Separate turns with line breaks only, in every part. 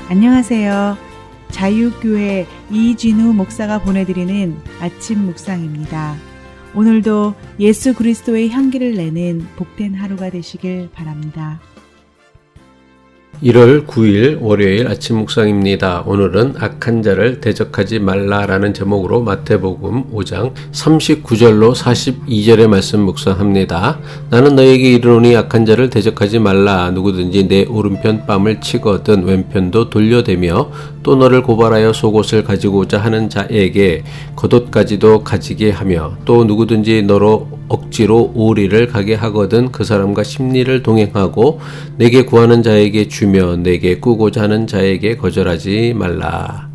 안녕하세요. 자유교회 이진우 목사가 보내드리는 아침 묵상입니다. 오늘도 예수 그리스도의 향기를 내는 복된 하루가 되시길 바랍니다.
1월 9일 월요일 아침 묵상입니다. 오늘은 악한 자를 대적하지 말라라는 제목으로 마태복음 5장 39절로 42절의 말씀 묵상합니다. 나는 너에게 이르노니 악한 자를 대적하지 말라. 누구든지 내 오른편 뺨을 치거든 왼편도 돌려대며 또 너를 고발하여 속옷을 가지고자 하는 자에게 겉옷까지도 가지게 하며 또 누구든지 너로 억지로 오리를 가게 하거든 그 사람과 심리를 동행하고 내게 구하는 자에게 주며 내게 꾸고자 하는 자에게 거절하지 말라.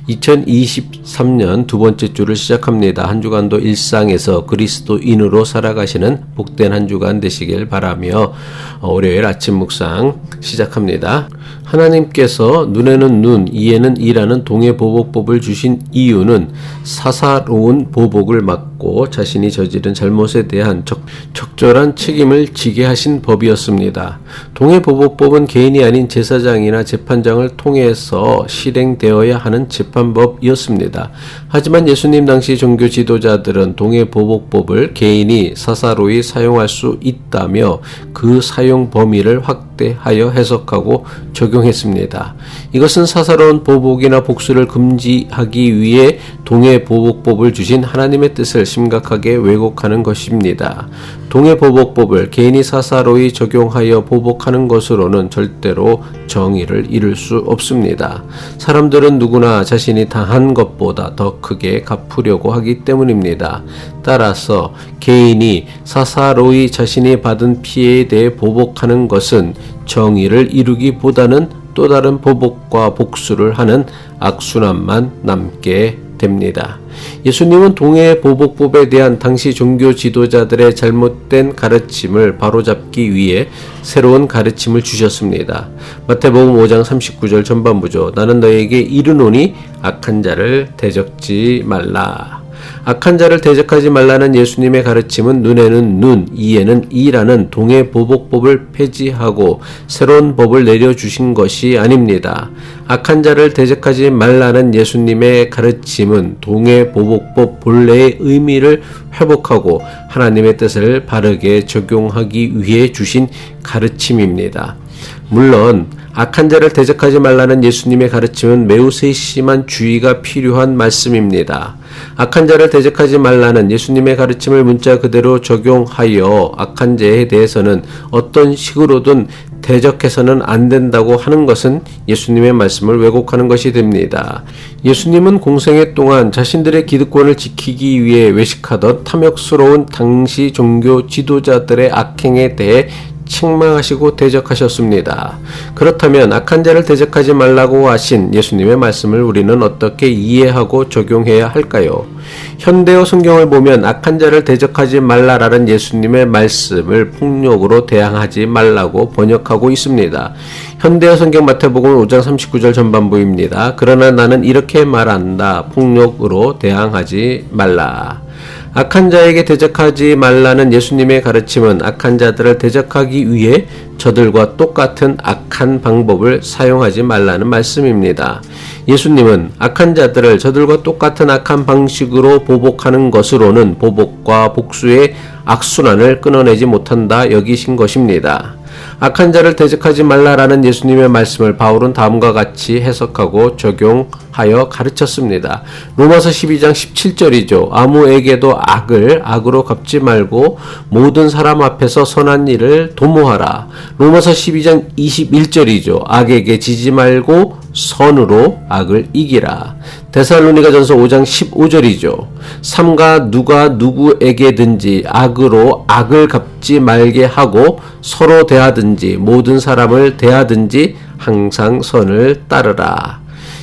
2023년 두 번째 주를 시작합니다. 한 주간도 일상에서 그리스도인으로 살아가시는 복된 한 주간 되시길 바라며 월요일 아침 묵상 시작합니다. 하나님께서 눈에는 눈, 이에는 이라는 동해 보복법을 주신 이유는 사사로운 보복을 막고 자신이 저지른 잘못에 대한 적절한 책임을 지게 하신 법이었습니다. 동해 보복법은 개인이 아닌 제사장이나 재판장을 통해서 실행되어야 하는 재판법이었습니다. 하지만 예수님 당시 종교 지도자들은 동해 보복법을 개인이 사사로이 사용할 수 있다며 그 사용 범위를 확대하여 해석하고 적용했습니다. 이것은 사사로운 보복이나 복수를 금지하기 위해 동해 보복법을 주신 하나님의 뜻을 심각하게 왜곡하는 것입니다. 동해 보복법을 개인이 사사로이 적용하여 보복하는 것으로는 절대로 정의를 이룰 수 없습니다. 사람들은 누구나 자신이 당한 것보다 더 크게 갚으려고 하기 때문입니다. 따라서 개인이 사사로이 자신이 받은 피해에 대해 보복하는 것은 정의를 이루기보다는 또 다른 보복과 복수를 하는 악순환만 남게 됩니다. 예수님은 동해 보복법에 대한 당시 종교 지도자들의 잘못된 가르침을 바로잡기 위해 새로운 가르침을 주셨습니다. 마태복음 5장 39절 전반부죠. 나는 너에게 이르노니 악한 자를 대적지 말라. 악한 자를 대적하지 말라는 예수님의 가르침은 눈에는 눈, 이에는 이라는 동해 보복법을 폐지하고 새로운 법을 내려주신 것이 아닙니다. 악한 자를 대적하지 말라는 예수님의 가르침은 동해 보복법 본래의 의미를 회복하고 하나님의 뜻을 바르게 적용하기 위해 주신 가르침입니다. 물론 악한 자를 대적하지 말라는 예수님의 가르침은 매우 세심한 주의가 필요한 말씀입니다. 악한 자를 대적하지 말라는 예수님의 가르침을 문자 그대로 적용하여 악한 자에 대해서는 어떤 식으로든 대적해서는 안 된다고 하는 것은 예수님의 말씀을 왜곡하는 것이 됩니다. 예수님은 공생애 동안 자신들의 기득권을 지키기 위해 외식하던 탐욕스러운 당시 종교 지도자들의 악행에 대해 책망하시고 대적하셨습니다. 그렇다면 악한 자를 대적하지 말라고 하신 예수님의 말씀을 우리는 어떻게 이해하고 적용해야 할까요? 현대어 성경을 보면 악한 자를 대적하지 말라라는 예수님의 말씀을 폭력으로 대항하지 말라고 번역하고 있습니다. 현대어 성경 마태복음 5장 39절 전반부입니다. 그러나 나는 이렇게 말한다. 폭력으로 대항하지 말라. 악한 자에게 대적하지 말라는 예수님의 가르침은 악한 자들을 대적하기 위해 저들과 똑같은 악한 방법을 사용하지 말라는 말씀입니다. 예수님은 악한 자들을 저들과 똑같은 악한 방식으로 보복하는 것으로는 보복과 복수의 악순환을 끊어내지 못한다 여기신 것입니다. 악한 자를 대적하지 말라라는 예수님의 말씀을 바울은 다음과 같이 해석하고 적용하여 가르쳤습니다. 로마서 12장 17절이죠. 아무에게도 악을 악으로 갚지 말고 모든 사람 앞에서 선한 일을 도모하라. 로마서 12장 21절이죠. 악에게 지지 말고 선으로 악을 이기라. 데살로니가전서 5장 15절이죠. 삼가 누가 누구에게든지 악으로 악을 갚지 말게 하고 서로 대하든지 모든 사람을 대하든지 항상 선을 따르라.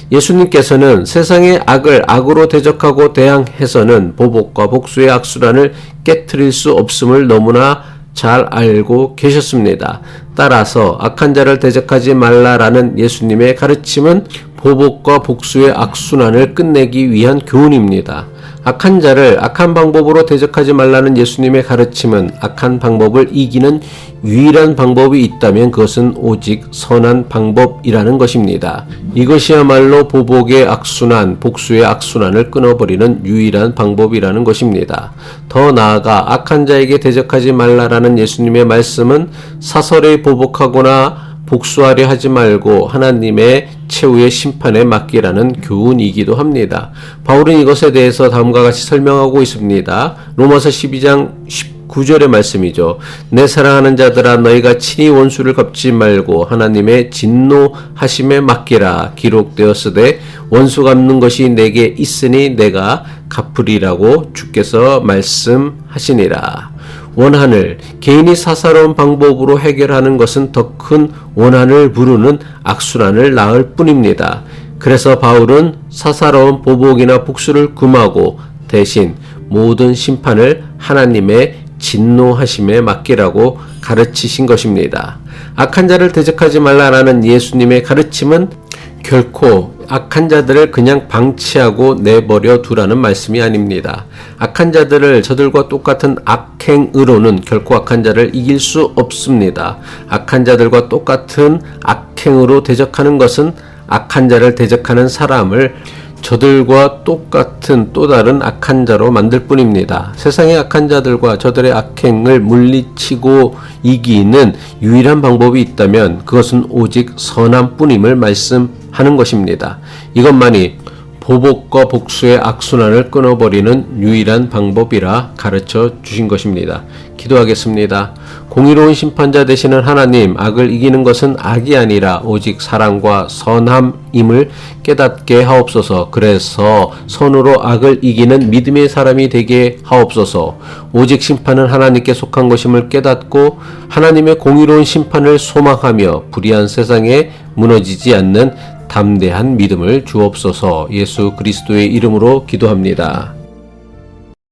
예수님께서는 세상의 악을 악으로 대적하고 대항해서는 보복과 복수의 악순환을 깨트릴 수 없음을 너무나 잘 알고 계셨습니다. 따라서 악한 자를 대적하지 말라라는 예수님의 가르침은 보복과 복수의 악순환을 끝내기 위한 교훈입니다. 악한 자를 악한 방법으로 대적하지 말라는 예수님의 가르침은 악한 방법을 이기는 유일한 방법이 있다면 그것은 오직 선한 방법이라는 것입니다. 이것이야말로 보복의 악순환, 복수의 악순환을 끊어버리는 유일한 방법이라는 것입니다. 더 나아가 악한 자에게 대적하지 말라라는 예수님의 말씀은 사설에 보복하거나 복수하려 하지 말고 하나님의 최후의 심판에 맡기라는 교훈이기도 합니다. 바울은 이것에 대해서 다음과 같이 설명하고 있습니다. 로마서 12장 19절의 말씀이죠. 내 사랑하는 자들아 너희가 친히 원수를 갚지 말고 하나님의 진노하심에 맡기라. 기록되었으되 원수 갚는 것이 내게 있으니 내가 갚으리라고 주께서 말씀하시니라. 원한을 개인이 사사로운 방법으로 해결하는 것은 더 큰 원한을 부르는 악순환을 낳을 뿐입니다. 그래서 바울은 사사로운 보복이나 복수를 금하고 대신 모든 심판을 하나님의 진노하심에 맡기라고 가르치신 것입니다. 악한 자를 대적하지 말라라는 예수님의 가르침은 결코 악한 자들을 그냥 방치하고 내버려 두라는 말씀이 아닙니다. 악한 자들을 저들과 똑같은 악행으로는 결코 악한 자를 이길 수 없습니다. 악한 자들과 똑같은 악행으로 대적하는 것은 악한 자를 대적하는 사람을 저들과 똑같은 또 다른 악한 자로 만들 뿐입니다. 세상의 악한 자들과 저들의 악행을 물리치고 이기는 유일한 방법이 있다면 그것은 오직 선한 뿐임을 말씀하는 것입니다. 이것만이 보복과 복수의 악순환을 끊어버리는 유일한 방법이라 가르쳐 주신 것입니다. 기도하겠습니다. 공의로운 심판자 되시는 하나님, 악을 이기는 것은 악이 아니라 오직 사랑과 선함임을 깨닫게 하옵소서. 그래서 선으로 악을 이기는 믿음의 사람이 되게 하옵소서. 오직 심판은 하나님께 속한 것임을 깨닫고 하나님의 공의로운 심판을 소망하며 불의한 세상에 무너지지 않는 담대한 믿음을 주옵소서. 예수 그리스도의 이름으로 기도합니다.